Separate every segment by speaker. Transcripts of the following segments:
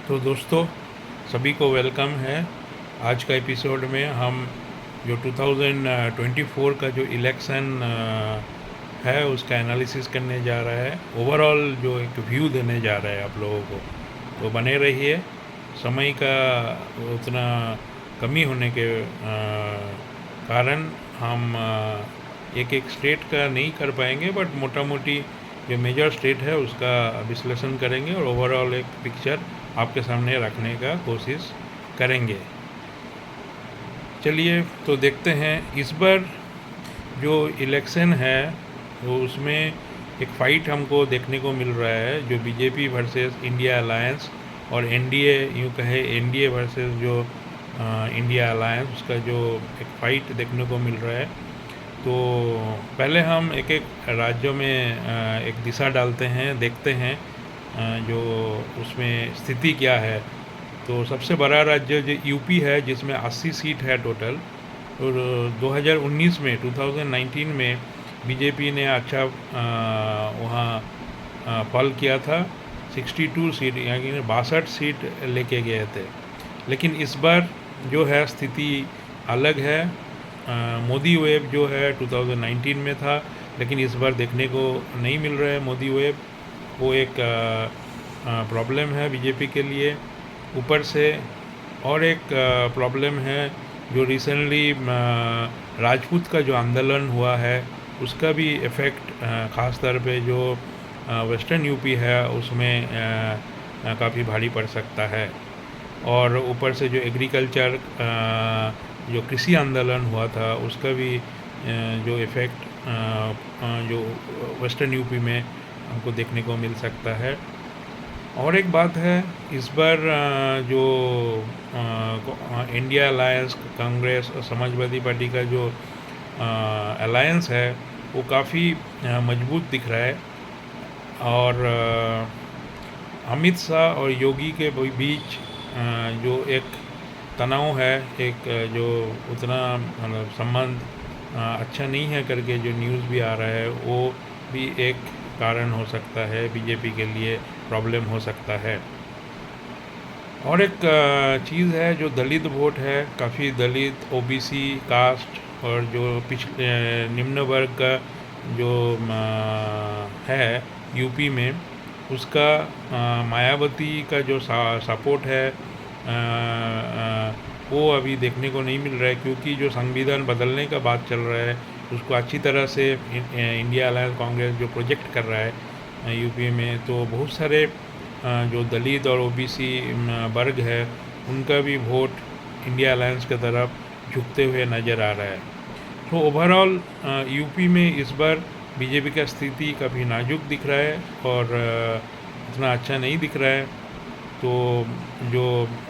Speaker 1: तो दोस्तों, सभी को वेलकम है। आज का एपिसोड में हम जो 2024 का जो इलेक्शन है उसका एनालिसिस करने जा रहा है। ओवरऑल जो एक व्यू देने जा रहा है आप लोगों को, तो बने रहिए। समय का उतना कमी होने के कारण हम एक एक स्टेट का नहीं कर पाएंगे, बट मोटा मोटी जो मेजर स्टेट है उसका विश्लेषण करेंगे और ओवरऑल एक पिक्चर आपके सामने रखने का कोशिश करेंगे। चलिए तो देखते हैं इस बार जो इलेक्शन है वो उसमें एक फ़ाइट हमको देखने को मिल रहा है, जो बीजेपी वर्सेस इंडिया अलायंस और एनडीए, यूँ कहे एनडीए वर्सेस जो इंडिया अलायंस, उसका जो एक फ़ाइट देखने को मिल रहा है। तो पहले हम एक एक राज्यों में एक दिशा डालते हैं, देखते हैं जो उसमें स्थिति क्या है। तो सबसे बड़ा राज्य जो यूपी है, जिसमें 80 सीट है टोटल, और 2019 में बीजेपी ने अच्छा वहाँ पल किया था। 62 सीट यानी 62 सीट लेके गए थे। लेकिन इस बार जो है स्थिति अलग है। मोदी वेव जो है 2019 में था, लेकिन इस बार देखने को नहीं मिल रहा है मोदी वेव। वो एक प्रॉब्लम है बीजेपी के लिए। ऊपर से और एक प्रॉब्लम है जो रिसेंटली राजपूत का जो आंदोलन हुआ है उसका भी इफ़ेक्ट ख़ास तौर पे जो वेस्टर्न यूपी है उसमें काफ़ी भारी पड़ सकता है। और ऊपर से जो एग्रीकल्चर जो कृषि आंदोलन हुआ था उसका भी जो इफ़ेक्ट जो वेस्टर्न यूपी में हमको देखने को मिल सकता है। और एक बात है, इस बार जो इंडिया अलायंस, कांग्रेस और समाजवादी पार्टी का जो अलायंस है वो काफ़ी मजबूत दिख रहा है। और अमित शाह और योगी के बीच जो एक तनाव है, एक जो उतना मतलब संबंध अच्छा नहीं है करके जो न्यूज़ भी आ रहा है, वो भी एक कारण हो सकता है, बीजेपी के लिए प्रॉब्लम हो सकता है। और एक चीज़ है जो दलित वोट है, काफ़ी दलित, ओबीसी, कास्ट और जो पिछले निम्न वर्ग का जो है यूपी में, उसका मायावती का जो सपोर्ट है वो अभी देखने को नहीं मिल रहा है, क्योंकि जो संविधान बदलने का बात चल रहा है उसको अच्छी तरह से इंडिया अलायंस कांग्रेस जो प्रोजेक्ट कर रहा है यूपी में, तो बहुत सारे जो दलित और ओबीसी वर्ग है उनका भी वोट इंडिया अलायंस की तरफ झुकते हुए नज़र आ रहा है। तो ओवरऑल यूपी में इस बार बीजेपी का स्थिति काफ़ी नाजुक दिख रहा है और इतना अच्छा नहीं दिख रहा है। तो जो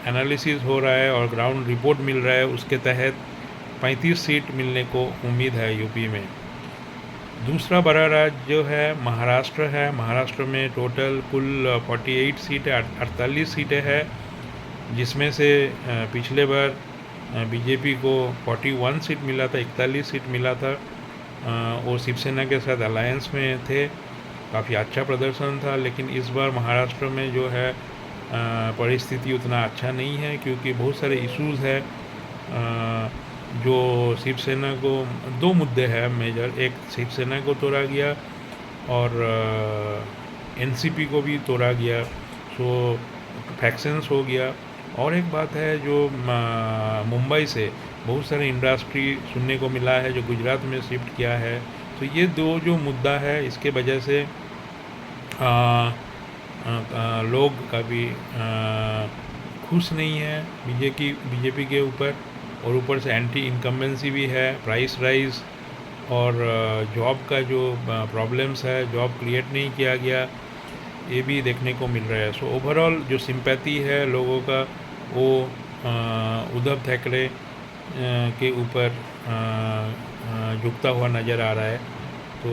Speaker 1: एनालिसिस हो रहा है और ग्राउंड रिपोर्ट मिल रहा है उसके तहत 35 सीट मिलने को उम्मीद है यूपी में। दूसरा बड़ा राज्य जो है महाराष्ट्र है। महाराष्ट्र में टोटल कुल 48 सीटें, 48 सीटें हैं, जिसमें से पिछले बार बीजेपी को 41 सीट मिला था, 41 सीट मिला था। वो शिवसेना के साथ अलायंस में थे, काफ़ी अच्छा प्रदर्शन था। लेकिन इस बार महाराष्ट्र में जो है परिस्थिति उतना अच्छा नहीं है, क्योंकि बहुत सारे इश्यूज़ है जो शिवसेना को, दो मुद्दे हैं मेजर। एक शिवसेना को तोड़ा गया और एनसीपी को भी तोड़ा गया, सो फैक्शंस हो गया। और एक बात है जो मुंबई से बहुत सारे इंडस्ट्री सुनने को मिला है जो गुजरात में शिफ्ट किया है। तो ये दो जो मुद्दा है इसके वजह से लोग काफ़ी खुश नहीं है बीजेपी के ऊपर। और ऊपर से एंटी इनकम्बेंसी भी है, प्राइस राइज और जॉब का जो प्रॉब्लम्स है, जॉब क्रिएट नहीं किया गया, ये भी देखने को मिल रहा है। सो ओवरऑल जो सिंपैथी है लोगों का वो उद्धव ठाकरे के ऊपर झुकता हुआ नज़र आ रहा है। तो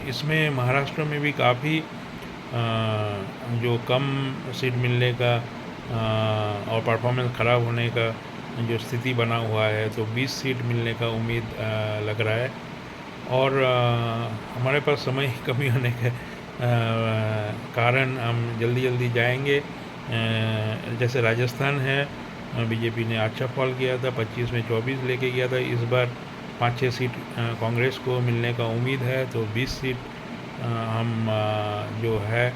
Speaker 1: इसमें महाराष्ट्र में भी काफ़ी जो कम सीट मिलने का और परफॉर्मेंस ख़राब होने का जो स्थिति बना हुआ है, तो 20 सीट मिलने का उम्मीद लग रहा है। और हमारे पास समय की कमी होने के कारण हम जल्दी जल्दी जाएंगे। जैसे राजस्थान है, बीजेपी ने अच्छा फॉल किया था, 25 में 24 लेके गया था। इस बार 5-6 सीट कांग्रेस को मिलने का उम्मीद है, तो 20 सीट हम जो है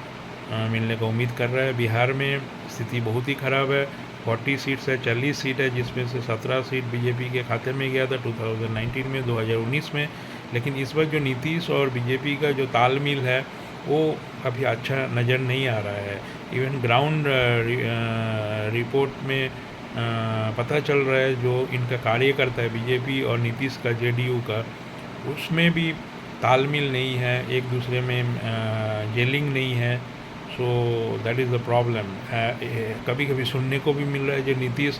Speaker 1: मिलने का उम्मीद कर रहा है। बिहार में स्थिति बहुत ही ख़राब है, 40 सीट्स है, 40 सीट है, जिसमें से 17 सीट बीजेपी के खाते में गया था 2019 में, 2019 में। लेकिन इस बार जो नीतीश और बीजेपी का जो तालमेल है वो काफ़ी अच्छा नज़र नहीं आ रहा है। इवन ग्राउंड रिपोर्ट में पता चल रहा है, जो इनका कार्यकर्ता है बीजेपी और नीतीश का, जेडीयू का, उसमें भी तालमेल नहीं है, एक दूसरे में जेलिंग नहीं है। So that is the problem. कभी कभी सुनने को भी मिल रहा है जो नीतीश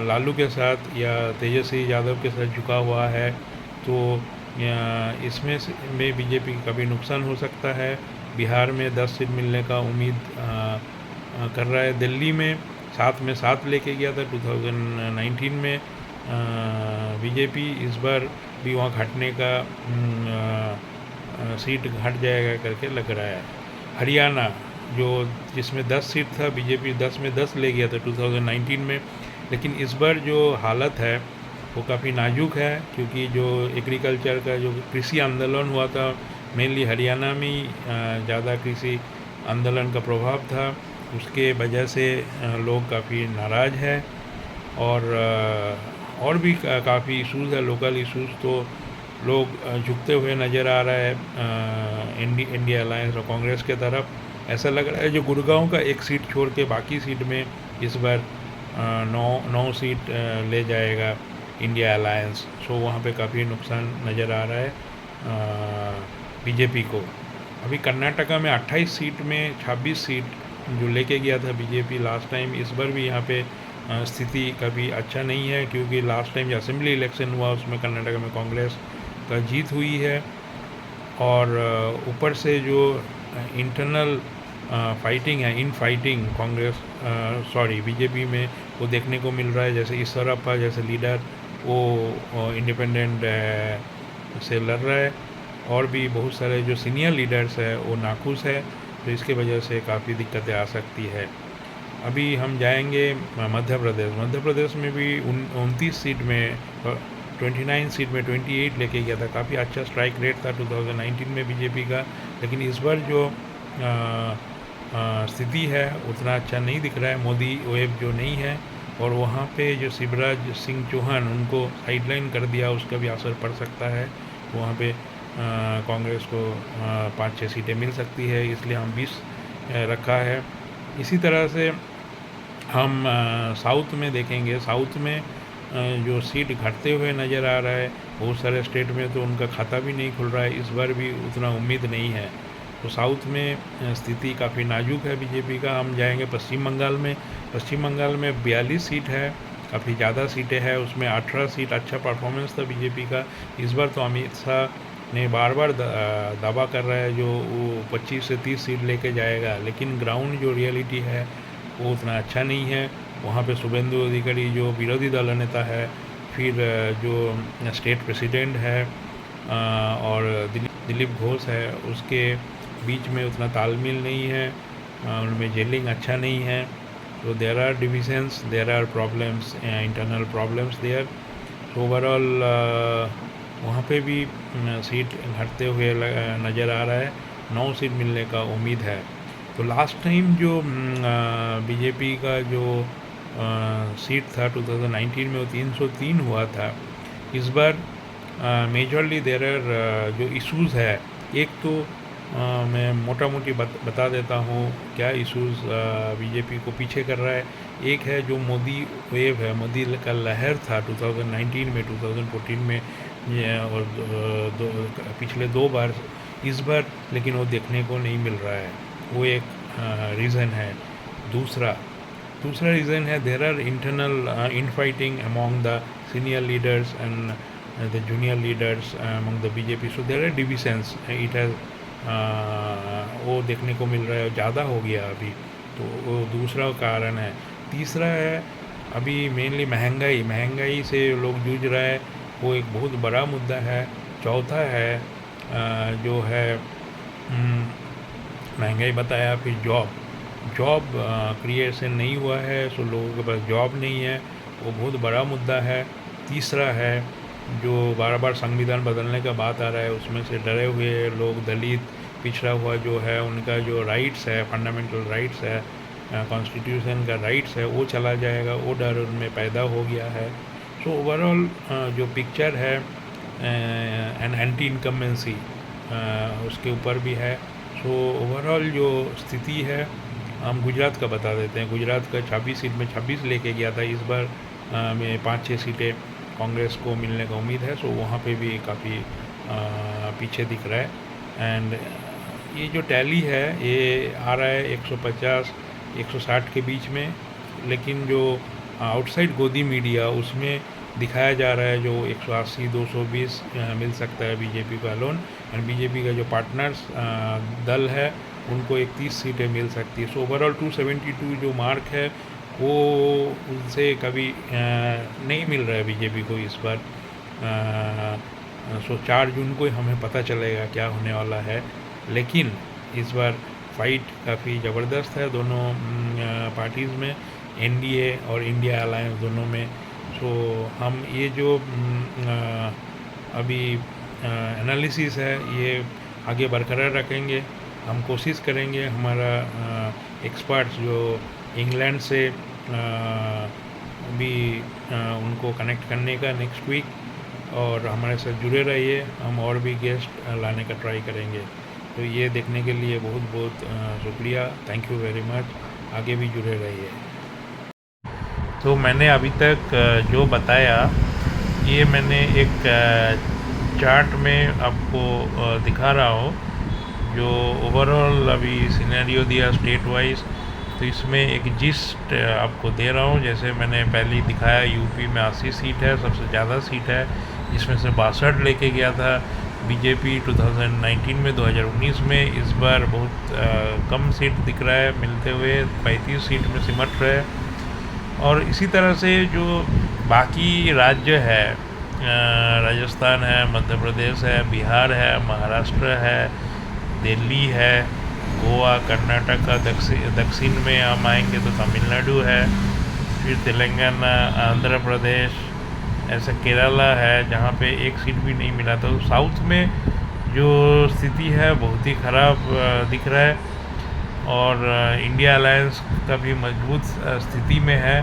Speaker 1: लालू के साथ या तेजस्वी यादव के साथ झुका हुआ है, तो इसमें में बीजेपी का कभी नुकसान हो सकता है। बिहार में 10 सीट मिलने का उम्मीद कर रहा है। दिल्ली में 7 लेके गया था 2019 में बीजेपी। इस बार भी वहाँ घटने का सीट घट जाएगा करके लग रहा है। हरियाणा जो जिसमें 10 सीट था, बीजेपी 10 में 10 ले गया था 2019 में। लेकिन इस बार जो हालत है वो काफ़ी नाजुक है, क्योंकि जो एग्रीकल्चर का जो कृषि आंदोलन हुआ था, मेनली हरियाणा में ही ज़्यादा कृषि आंदोलन का प्रभाव था, उसके वजह से लोग काफ़ी नाराज़ है। और भी काफ़ी इश्यूज़ है, लोकल इश्यूज़, तो लोग झुकते हुए नज़र आ रहा है इंडिया अलायंस और कांग्रेस के तरफ। ऐसा लग रहा है जो गुड़गांव का एक सीट छोड़ के बाकी सीट में इस बार 9 सीट ले जाएगा इंडिया अलायंस। सो वहाँ पे काफ़ी नुकसान नज़र आ रहा है बीजेपी को। अभी कर्नाटका में 28 सीट में 26 सीट जो लेके गया था बीजेपी लास्ट टाइम, इस बार भी यहाँ पे स्थिति कभी अच्छा नहीं है, क्योंकि लास्ट टाइम जो असेंबली इलेक्शन हुआ उसमें कर्नाटका में कांग्रेस का जीत हुई है। और ऊपर से जो इंटरनल फाइटिंग है, इन फाइटिंग कांग्रेस बीजेपी में वो देखने को मिल रहा है। जैसे ईश्वरप्पा जैसे लीडर वो इंडिपेंडेंट से लड़ रहा है, और भी बहुत सारे जो सीनियर लीडर्स है वो नाखुश है, तो इसके वजह से काफ़ी दिक्कतें आ सकती है। अभी हम जाएंगे मध्य प्रदेश में भी 29 सीट में 29 सीट में 28 लेके गया था। काफ़ी अच्छा स्ट्राइक रेट था 2019 में बीजेपी का, लेकिन इस बार जो स्थिति है उतना अच्छा नहीं दिख रहा है। मोदी वेव जो नहीं है, और वहाँ पे जो शिवराज सिंह चौहान, उनको साइडलाइन कर दिया, उसका भी असर पड़ सकता है। वहाँ पे कांग्रेस को 5-6 सीटें मिल सकती है, इसलिए हम 20 रखा है। इसी तरह से हम साउथ में देखेंगे, साउथ में जो सीट घटते हुए नज़र आ रहा है, बहुत सारे स्टेट में तो उनका खाता भी नहीं खुल रहा है, इस बार भी उतना उम्मीद नहीं है। तो साउथ में स्थिति काफ़ी नाजुक है बीजेपी का। हम जाएंगे पश्चिम बंगाल में। पश्चिम बंगाल में 42 सीट है, काफ़ी ज़्यादा सीटें हैं, उसमें 18 सीट अच्छा परफॉर्मेंस था बीजेपी का। इस बार तो अमित शाह ने बार बार दावा कर रहा है जो वो 25 से 30 सीट लेके जाएगा, लेकिन ग्राउंड जो रियलिटी है वो उतना अच्छा नहीं है। वहाँ पे शुभेंदु अधिकारी जो विरोधी दल नेता है, फिर जो स्टेट प्रेसिडेंट है और दिलीप घोष है, उसके बीच में उतना तालमेल नहीं है, उनमें जेलिंग अच्छा नहीं है। तो there are divisions, there are problems, internal problems there. तो ओवरऑल वहाँ पे भी सीट घटते हुए नज़र आ रहा है। 9 सीट मिलने का उम्मीद है। तो लास्ट टाइम जो बीजेपी का जो सीट था 2019 में वो 303 हुआ था। इस बार मेजरली देयर आर जो इश्यूज़ है, एक तो मैं मोटा मोटी बता देता हूँ क्या इश्यूज़ बीजेपी को पीछे कर रहा है। एक है जो मोदी वेव है, मोदी का लहर था 2019 में, 2014 में, और पिछले 2 बार, इस बार लेकिन वो देखने को नहीं मिल रहा है, वो एक रीज़न है। दूसरा रीज़न है there are internal infighting among the senior leaders and the junior leaders among the BJP. So there are divisions, it has वो देखने को मिल रहा है, ज़्यादा हो गया अभी, तो वो दूसरा कारण है। तीसरा है अभी मेनली महंगाई से लोग जूझ रहा है, वो एक बहुत बड़ा मुद्दा है। चौथा है जो है महंगाई बताया, फिर जॉब क्रिएशन नहीं हुआ है, सो लोगों के पास जॉब नहीं है, वो बहुत बड़ा मुद्दा है। तीसरा है जो बार बार संविधान बदलने का बात आ रहा है, उसमें से डरे हुए लोग, दलित, पिछड़ा हुआ जो है, उनका जो राइट्स है, फंडामेंटल राइट्स है, कॉन्स्टिट्यूशन का राइट्स है, वो चला जाएगा, वो डर उनमें पैदा हो गया है। सो ओवरऑल जो पिक्चर है एन एंटी इनकम्बेंसी उसके ऊपर भी है। सो ओवरऑल जो स्थिति है, हम गुजरात का बता देते हैं। गुजरात का 26 सीट में 26 लेके गया था, इस बार में 5-6 सीटें कांग्रेस को मिलने का उम्मीद है। सो वहाँ पे भी काफ़ी पीछे दिख रहा है। एंड ये जो टैली है ये आ रहा है 150-160 के बीच में, लेकिन जो आउटसाइड गोदी मीडिया उसमें दिखाया जा रहा है जो 180-220 मिल सकता है बीजेपी का लोन। एंड बीजेपी का जो पार्टनर्स दल है उनको 31 सीटें मिल सकती है। सो ओवरऑल 272 जो मार्क है वो उनसे कभी नहीं मिल रहा है बीजेपी को इस बार। सो 4 जून को हमें पता चलेगा क्या होने वाला है, लेकिन इस बार फाइट काफ़ी ज़बरदस्त है दोनों पार्टीज़ में, एनडीए और इंडिया अलायंस दोनों में। सो हम ये जो अभी एनालिसिस है ये आगे बरकरार रखेंगे। हम कोशिश करेंगे हमारा एक्सपर्ट्स जो इंग्लैंड से भी उनको कनेक्ट करने का नेक्स्ट वीक, और हमारे साथ जुड़े रहिए, हम और भी गेस्ट लाने का ट्राई करेंगे। तो ये देखने के लिए बहुत बहुत शुक्रिया, थैंक यू वेरी मच, आगे भी जुड़े रहिए। तो मैंने अभी तक जो बताया ये मैंने एक चार्ट में आपको दिखा रहा हूँ, जो ओवरऑल अभी सिनेरियो दिया स्टेट वाइज। तो इसमें एक जिस्ट आपको दे रहा हूँ। जैसे मैंने पहले ही दिखाया, यूपी में 80 सीट है, सबसे ज़्यादा सीट है, जिसमें से 62 लेके गया था बीजेपी 2019 में। 2019 में इस बार बहुत कम सीट दिख रहा है मिलते हुए, 35 सीट में सिमट रहे। और इसी तरह से जो बाकी राज्य है, राजस्थान है, मध्य प्रदेश है, बिहार है, महाराष्ट्र है, दिल्ली है, गोवा, कर्नाटका, दक्षिण में हम आएंगे तो तमिलनाडु है, फिर तेलंगाना, आंध्र प्रदेश, ऐसा केरला है जहाँ पे एक सीट भी नहीं मिला। तो साउथ में जो स्थिति है बहुत ही ख़राब दिख रहा है, और इंडिया अलायंस का भी मजबूत स्थिति में है।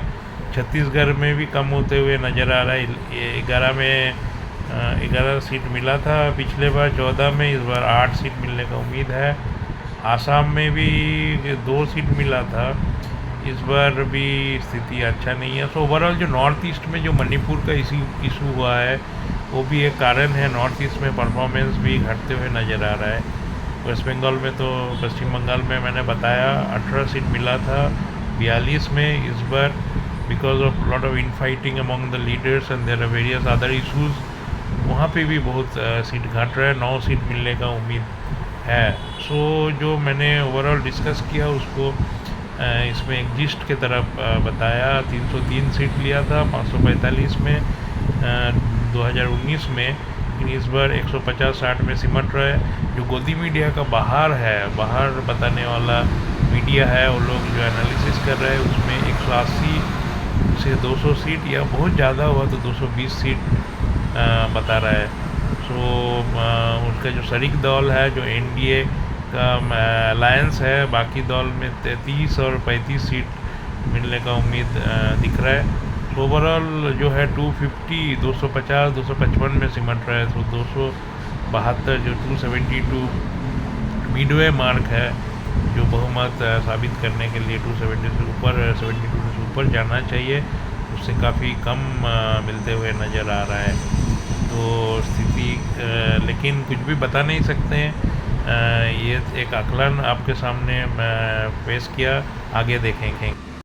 Speaker 1: छत्तीसगढ़ में भी कम होते हुए नज़र आ रहा है। 11 में 11 सीट मिला था पिछले बार, 14 में, इस बार 8 सीट मिलने का उम्मीद है। आसाम में भी 2 सीट मिला था, इस बार भी स्थिति अच्छा नहीं है। सो ओवरऑल जो नॉर्थ ईस्ट में जो मणिपुर का इशू हुआ है वो भी एक कारण है। नॉर्थ ईस्ट में परफॉर्मेंस भी घटते हुए नज़र आ रहा है। वेस्ट बंगाल में तो पश्चिम बंगाल में मैंने बताया 18 सीट मिला था 42 में, इस बार because of lot of infighting among the leaders and there are various other issues, वहाँ पे भी बहुत सीट घट रहा है, 9 सीट मिलने का उम्मीद है। सो जो मैंने ओवरऑल डिस्कस किया उसको इसमें एक जिस्ट के तरफ बताया। 303 सीट लिया था 545 में 2019 में, लेकिन इस बार 150-60 में सिमट रहा है। जो गोदी मीडिया का बाहर है, बाहर बताने वाला मीडिया है, वो लोग जो एनालिसिस कर रहे हैं उसमें 180 से 200 सीट या बहुत ज़्यादा हुआ तो 220 सीट बता रहा है। सो उसका जो शरीक दल है, जो एनडीए का अलायंस है, बाकी दल में 33 और 35 सीट मिलने का उम्मीद दिख रहा है। तो ओवरऑल जो है 250, 250, 255 में सिमट रहा है। तो 272 जो 272 मिडवे मार्क है, जो बहुमत साबित करने के लिए 270 से ऊपर, 72 से ऊपर जाना चाहिए, उससे काफ़ी कम मिलते हुए नज़र आ रहा है। तो स्थिति लेकिन कुछ भी बता नहीं सकते हैं, ये एक आकलन आपके सामने पेश किया, आगे देखेंगे।